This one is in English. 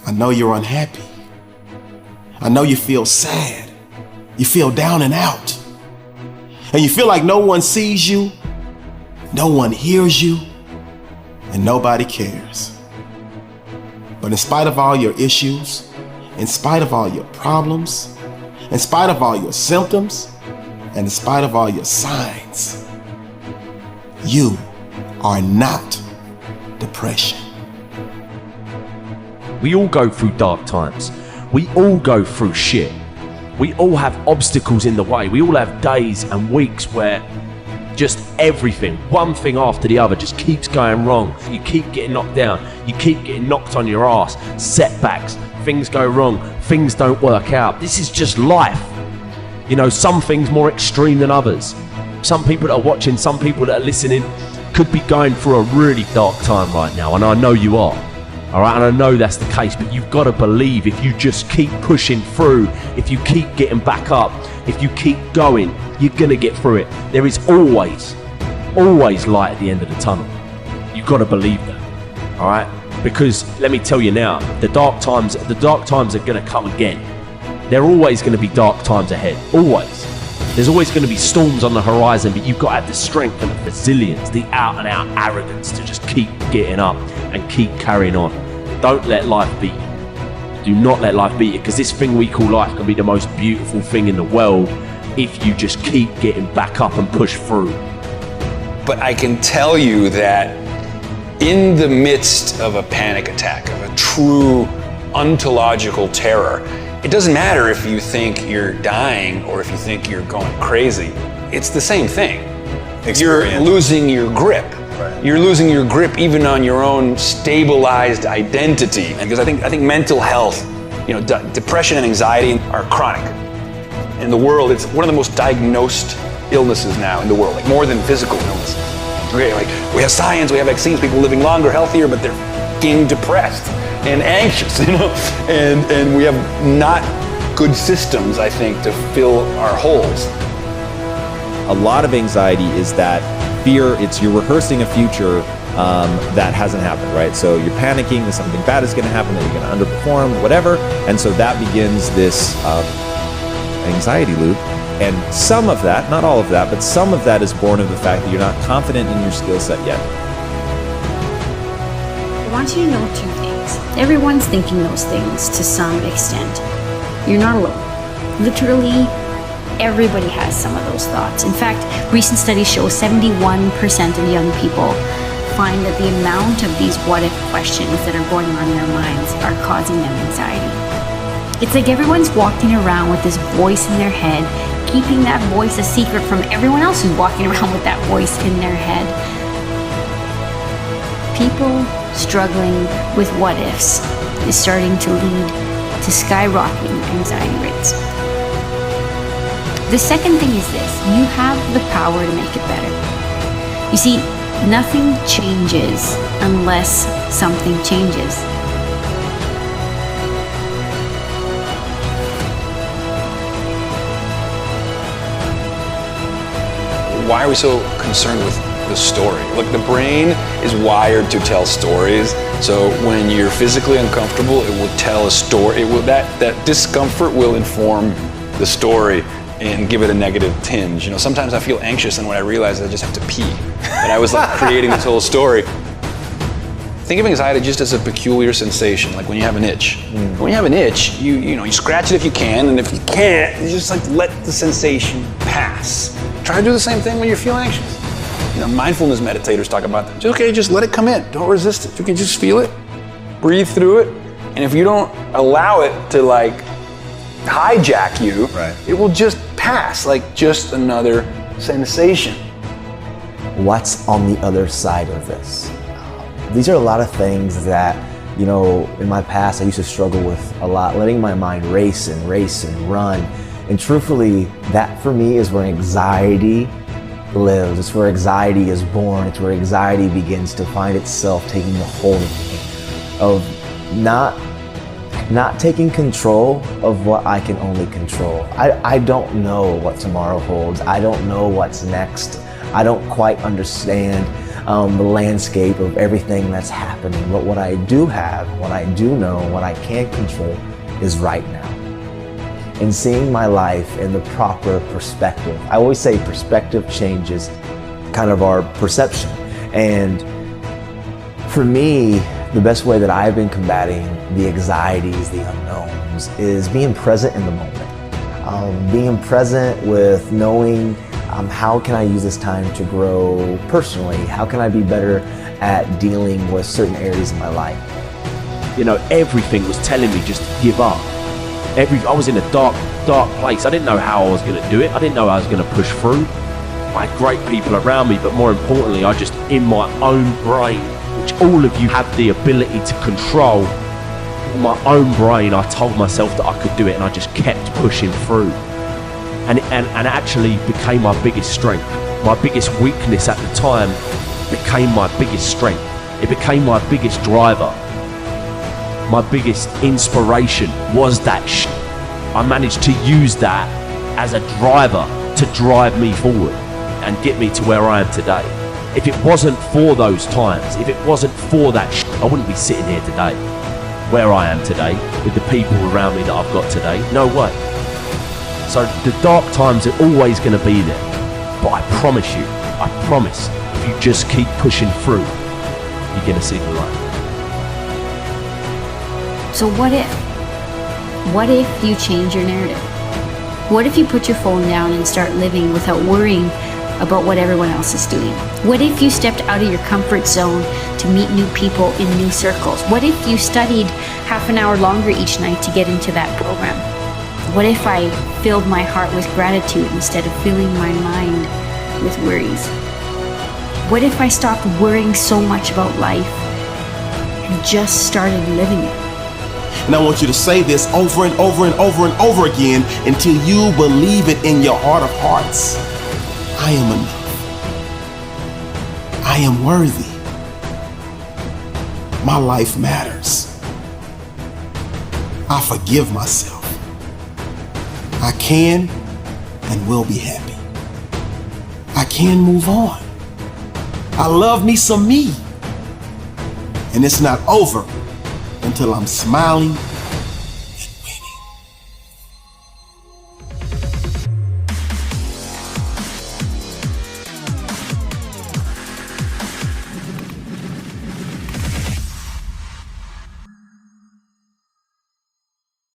I know you're unhappy. I know you feel sad. You feel down and out. And you feel like no one sees you, no one hears you, and nobody cares. But in spite of all your issues, in spite of all your problems, in spite of all your symptoms, and in spite of all your signs, you are not depression. We all go through dark times. We all go through shit. We all have obstacles in the way. We all have days and weeks where just everything, one thing after the other, just keeps going wrong. You keep getting knocked down. You keep getting knocked on your ass. Setbacks, things go wrong, things don't work out. This is just life. You know, some things more extreme than others. Some people that are watching, some people that are listening could be going through a really dark time right now, and I know you are. All right, and I know that's the case, but you've got to believe if you just keep pushing through, if you keep getting back up, if you keep going, you're going to get through it. There is always light at the end of the tunnel. You've got to believe that, all right? Because let me tell you now, the dark times are going to come again. There are always going to be dark times ahead, always. There's always going to be storms on the horizon, but you've got to have the strength and the resilience, the out and out arrogance to just keep getting up and keep carrying on. Don't let life beat you. Do not let life beat you, because this thing we call life can be the most beautiful thing in the world if you just keep getting back up and push through. But I can tell you that in the midst of a panic attack, of a true ontological terror, it doesn't matter if you think you're dying or if you think you're going crazy. It's the same thing. You're losing your grip. Right. You're losing your grip even on your own stabilized identity. And because I think mental health, depression and anxiety are chronic. In the world, it's one of the most diagnosed illnesses now in the world, like more than physical illnesses. Okay, like we have science, we have vaccines, people living longer, healthier, but they're fucking depressed and anxious, and we have not good systems, I think, to fill our holes. A lot of anxiety is that fear. You're rehearsing a future that hasn't happened, right? So you're panicking that something bad is going to happen, that you're going to underperform, whatever, and so that begins this anxiety loop. And some of that, not all of that, but some of that is born of the fact that you're not confident in your skill set yet. I want you to know two things. Everyone's thinking those things to some extent. You're not alone. Literally, everybody has some of those thoughts. In fact, recent studies show 71% of young people find that the amount of these what-if questions that are going on in their minds are causing them anxiety. It's like everyone's walking around with this voice in their head, keeping that voice a secret from everyone else who's walking around with that voice in their head. People struggling with what-ifs is starting to lead to skyrocketing anxiety rates. The second thing is this: you have the power to make it better. You see, nothing changes unless something changes. Why are we so concerned with the story? Look, the brain is wired to tell stories. So when you're physically uncomfortable, it will tell a story. That discomfort will inform the story and give it a negative tinge. Sometimes I feel anxious, and when I realize I just have to pee, and I was like creating this whole story. Think of anxiety just as a peculiar sensation, like when you have an itch. When you have an itch, you scratch it if you can, and if you can't, you just let the sensation pass. Try to do the same thing when you feel anxious. Mindfulness meditators talk about that. Just let it come in. Don't resist it. You can just feel it, breathe through it, and if you don't allow it to hijack you, right, it will just pass like just another sensation. What's on the other side of this? These are a lot of things that, in my past I used to struggle with a lot, letting my mind race and run. And truthfully, that for me is where anxiety lives. It's where anxiety is born. It's where anxiety begins to find itself taking the hold of me, of not taking control of what I can only control. I don't know what tomorrow holds. I don't know what's next. I don't quite understand. the landscape of everything that's happening. But what I do have, what I do know, what I can control is right now. And seeing my life in the proper perspective. I always say perspective changes kind of our perception. And for me, the best way that I've been combating the anxieties, the unknowns, is being present in the moment. Being present with knowing how can I use this time to grow personally? How can I be better at dealing with certain areas of my life? You know, everything was telling me just to give up. I was in a dark place. I didn't know how I was going to do it. I didn't know I was going to push through. I had great people around me, but more importantly, I just, in my own brain, which all of you have the ability to control, in my own brain, I told myself that I could do it, and I just kept pushing through. And it actually became my biggest strength. My biggest weakness at the time became my biggest strength. It became my biggest driver. My biggest inspiration was that I managed to use that as a driver to drive me forward and get me to where I am today. If it wasn't for those times, if it wasn't for that I wouldn't be sitting here today, where I am today, with the people around me that I've got today. No way. So the dark times are always going to be there. But I promise, if you just keep pushing through, you're going to see the light. So what if? What if you change your narrative? What if you put your phone down and start living without worrying about what everyone else is doing? What if you stepped out of your comfort zone to meet new people in new circles? What if you studied half an hour longer each night to get into that program? What if I filled my heart with gratitude instead of filling my mind with worries? What if I stopped worrying so much about life and just started living it? And I want you to say this over and over and over and over again until you believe it in your heart of hearts. I am enough. I am worthy. My life matters. I forgive myself. I can and will be happy. I can move on. I love me some me. And it's not over until I'm smiling